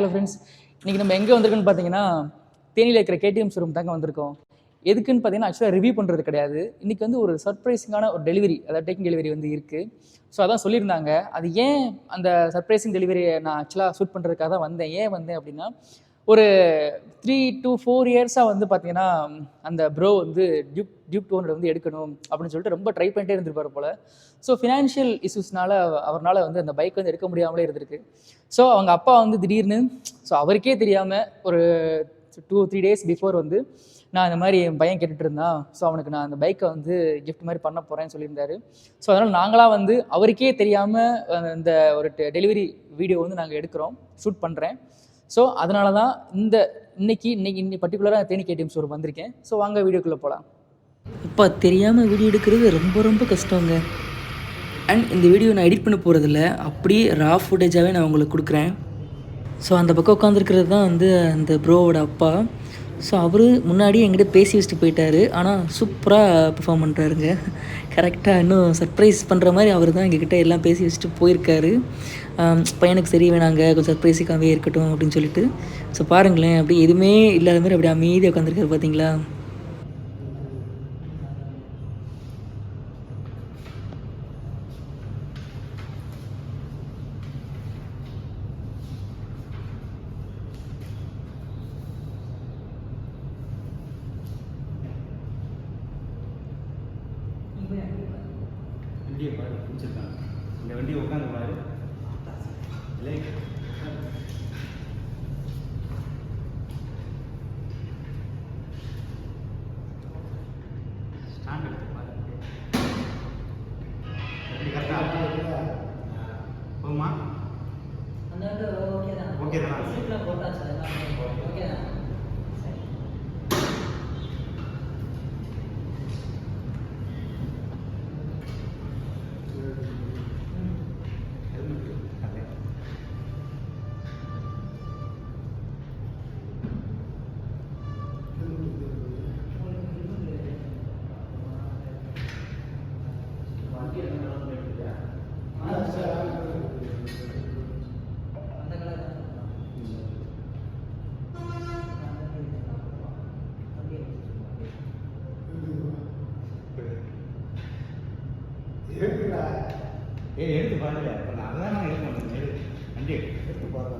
Hello friends, இன்றைக்கி நம்ம எங்கே வந்திருக்கோன்னு பார்த்தீங்கன்னா தேனியில் இருக்கிற கேடிஎம் ஷோரூம் தாங்க வந்திருக்கோம். எதுக்குன்னு பார்த்தீங்கன்னா ஆக்சுவலாக ரிவ்யூ பண்ணுறது கிடையாது. இன்றைக்கி வந்து ஒரு சர்ப்ரைசிங்கான ஒரு டெலிவரி, அதாவது டேக்கிங் டெலிவரி வந்து இருக்குது. ஸோ அதான் சொல்லியிருந்தாங்க. அது ஏன் அந்த சர்ப்ரைசிங் டெலிவரியை நான் ஆக்சுவலாக ஷூட் பண்ணுறதுக்காக தான் வந்தேன். ஏன் வந்தேன் அப்படின்னா, ஒரு 3 to 4 இயர்ஸாக வந்து பார்த்தீங்கன்னா அந்த ப்ரோ வந்து டியூக் 200 வந்து எடுக்கணும் அப்படின்னு சொல்லிட்டு ரொம்ப ட்ரை பண்ணிட்டே இருந்திருப்பார் போல். ஸோ ஃபினான்ஷியல் இஷ்யூஸ்னால அவரால் வந்து அந்த பைக் வந்து எடுக்க முடியாமலே இருந்திருக்கு. ஸோ அவங்க அப்பா வந்து திடீர்னு, ஸோ அவருக்கே தெரியாமல் ஒரு 2-3 டேஸ் பிஃபோர் வந்து நான் இந்த மாதிரி என் பையன் கேட்டுட்டு இருந்தான், ஸோ அவனுக்கு நான் அந்த பைக்கை வந்து கிஃப்ட் மாதிரி பண்ண போகிறேன்னு சொல்லியிருந்தாரு. ஸோ அதனால் நாங்களாக வந்து அவருக்கே தெரியாமல் இந்த ஒரு டெலிவரி வீடியோ வந்து நாங்கள் எடுக்கிறோம், ஷூட் பண்ணுறேன். ஸோ அதனால தான் இன்னைக்கு பர்டிகுலராக தேனி கேடிஎம் ஷோரூம் வந்திருக்கேன். ஸோ வாங்க வீடியோக்குள்ளே போகலாம். இப்போ தெரியாமல் வீடியோ எடுக்கிறது ரொம்ப கஷ்டங்க. அண்ட் இந்த வீடியோ நான் எடிட் பண்ண போகிறதில்ல, அப்படியே ரா ஃபுட்டேஜாகவே நான் உங்களுக்கு கொடுக்குறேன். ஸோ அந்த பக்கம் உட்காந்துருக்கிறது தான் வந்து அந்த ப்ரோவோட அப்பா. ஸோ அவர் முன்னாடி என்கிட்ட பேசி வச்சுட்டு போயிட்டார். ஆனால் சூப்பராக பெர்ஃபார்ம் பண்ணுறாருங்க. கரெக்டாக இன்னும் சர்ப்ரைஸ் பண்ணுற மாதிரி அவர் தான் எங்ககிட்ட எல்லாம் பேசி வச்சுட்டு போயிருக்காரு. பையனுக்கு சரி வேணாங்க, கொஞ்சம் சர்ப்ரைஸிக்காகவே இருக்கட்டும் அப்படின்னு சொல்லிட்டு. ஸோ பாருங்களேன், அப்படி எதுவுமே இல்லாத மாதிரி அப்படி அமைதியாக உட்காந்துருக்காரு பார்த்தீங்களா. வண்டியை பாரு பிடிச்சிருக்காங்க. இந்த வண்டியை உட்காந்து பாரு. இல்லை ஸ்டாண்ட் எடுத்து பாரு. வண்டி கரெக்டாக போகுமா? ஓகே தான். எடுத்து பாருங்க. இப்போ நான் அதான் நான் எடுக்க மாட்டேன். வண்டி எடுத்து பாருங்க.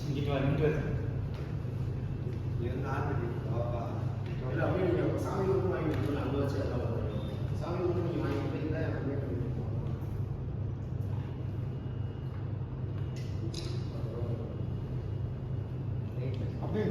இங்கிட்டு வா, இங்கிட்டு வா. சாமி வாங்கி அங்கே வச்சு சாமி நீங்கள் வாங்கிட்டு அப்படியே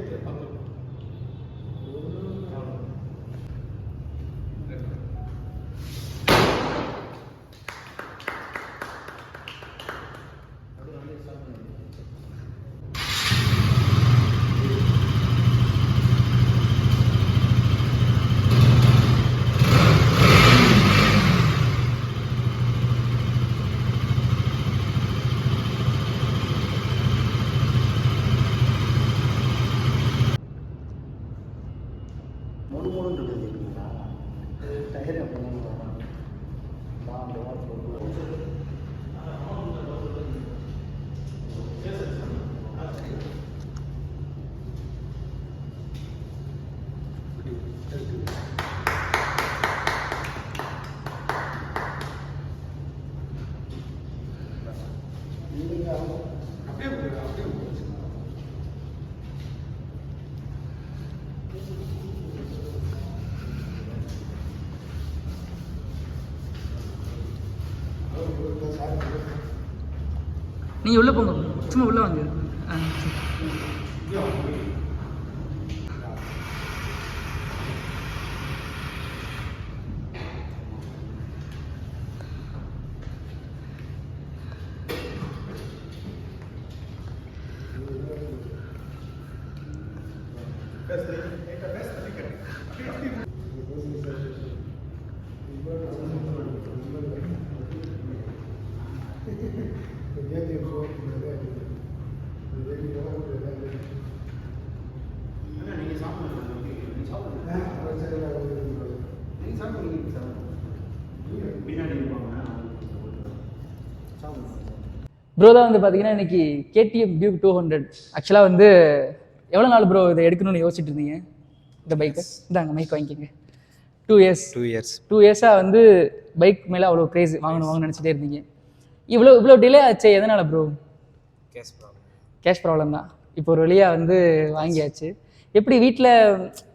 நீங்கள் உள்ளே போங்க, சும்மா உள்ளே வாங்க. பின்னாடி இருப்பாங்க. ப்ரோ தான் வந்து பார்த்தீங்கன்னா இன்னைக்கு கேடிஎம் டியூக் 200 ஆக்சுவலாக வந்து எவ்வளோ நாள் ப்ரோ இதை எடுக்கணும்னு யோசிச்சுட்டு இருந்தீங்க இந்த பைக்கை? இந்தாங்க மைக் வாங்கிக்கோங்க. 2 இயர்ஸ் 2 இயர்ஸாக வந்து பைக் மேலே அவ்வளோ க்ரேஸ் வாங்கணும்னு நினச்சிட்டே இருந்தீங்க. இவ்வளோ டிலே ஆச்சு எதனால் ப்ரோ? கேஷ் ப்ராப்ளம் தான். இப்போ ஒரு வழியாக வந்து வாங்கியாச்சு. எப்படி வீட்டில்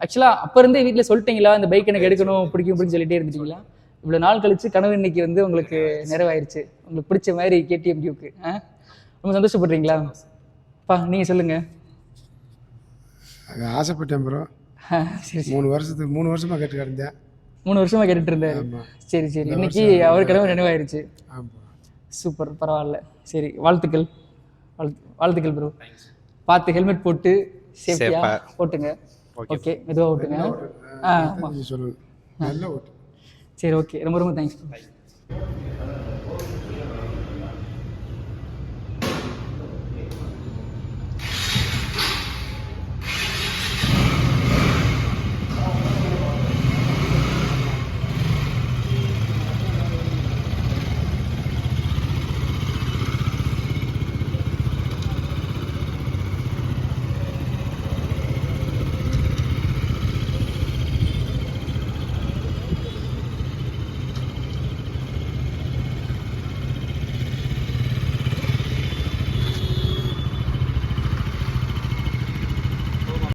ஆக்சுவலாக அப்போ இருந்தே வீட்டில் சொல்லிட்டீங்களா இந்த பைக் எனக்கு எடுக்கணும் பிடிக்கும் சொல்லிட்டே இருந்துட்டீங்களா? இவ்வளோ நாள் கழிச்சு கனவு இன்னைக்கு வந்து உங்களுக்கு நிறைவாயிருச்சு. உங்களுக்கு பிடிச்ச மாதிரி கேடிஎம் டியூக்கு ரொம்ப சந்தோஷப்படுறீங்களா? நீங்கள் சொல்லுங்கள். அது ஆசைப்பட்டேன் ப்ரோ. சரி 3 வருஷமாக கேட்டு கிடந்தேன். 3 வருஷமாக கேட்டுட்டு இருந்தேன். சரி இன்னைக்கு அவர் கனவு நிறைவாயிருச்சு. சூப்பர், பரவாயில்ல. சரி, வாழ்த்துக்கள் ப்ரோ. பார்த்து ஹெல்மெட் போட்டு சேஃப்டியாக ஓட்டுங்க. ஓகே, மெதுவாக ஓட்டுங்க. சொல்லுங்கள். நல்ல ஓட்டு. சரி, ஓகே. ரொம்ப தேங்க்ஸ்.